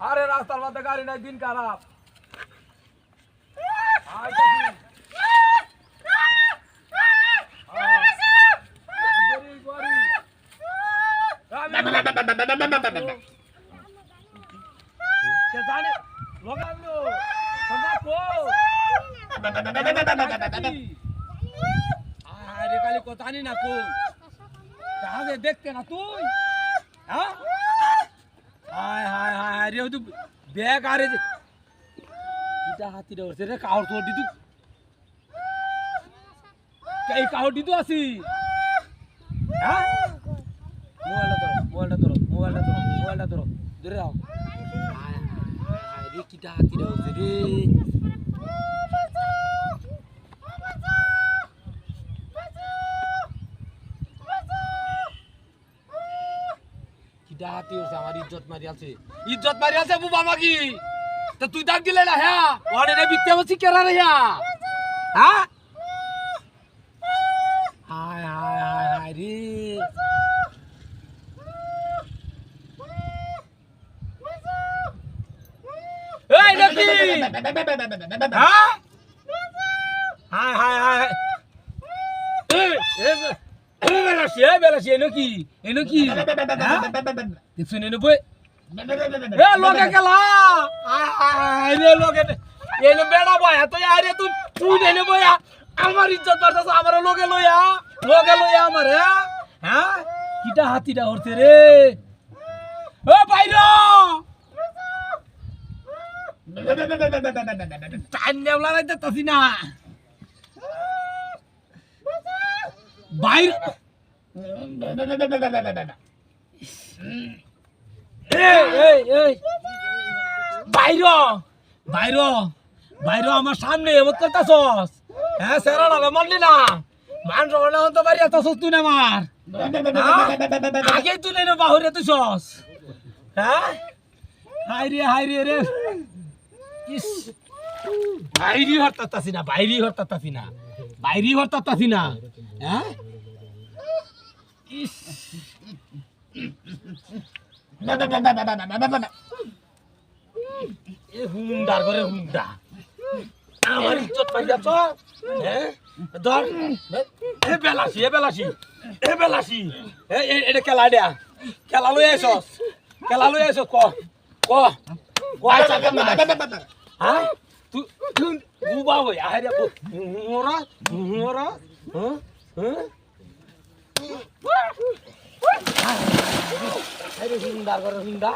আরে রাস্তার মধ্যে গাড়ি নাই, দিন খারাপ। দেখতে না তুই ব্যাগ আরে হাতি রে কাহর তোর দিতু এই কাহর দিতু আসি মোবাইলটা ধরো ধরে যাও রে কিটা হাতি রে হাতি হচ্ছে আমার ইজ্জত মারি আছে বুবা মাগি তো তুই ডাক দিলে না হ্যাঁ ওরে রে বিতে বসি কেরা রে হ্যাঁ হায় হায় হায় হায় রে এই নাকি হ্যাঁ হায় হায় হায় বেলাসি এনো কি দেখছো এনো বই লোকে গেলা লোকে এনো বেড়া বয় তুই আরে তুই এনে বইয়া আমার ইজ্জত করতেছ আমার লোকে লইয়া আমার হ্যাঁ কিটা হাতিটা হচ্ছে রে ও বাইর টাইম নেওলা রাইতে তাসি না বাইর বাইর আমার সামনে এমত করতেছস হ্যাঁ সেরা মানলি না মান রওনা হতে পারি এত তুই না মার আগে তুই নেই বাহুরে তুই সস হ্যাঁ হাই রে ইস বাইরি হরতাছি না হ্যাঁ ইস হুন্ডার করে হুন্ডা আমার ইজ্জত পাই যাচ্ছ ধর বেলাসি এটা খেলা লই আইসস ক হ্যাঁ তুই বুবা হই আরে মোরা হুন্ডার করে হুন্ডা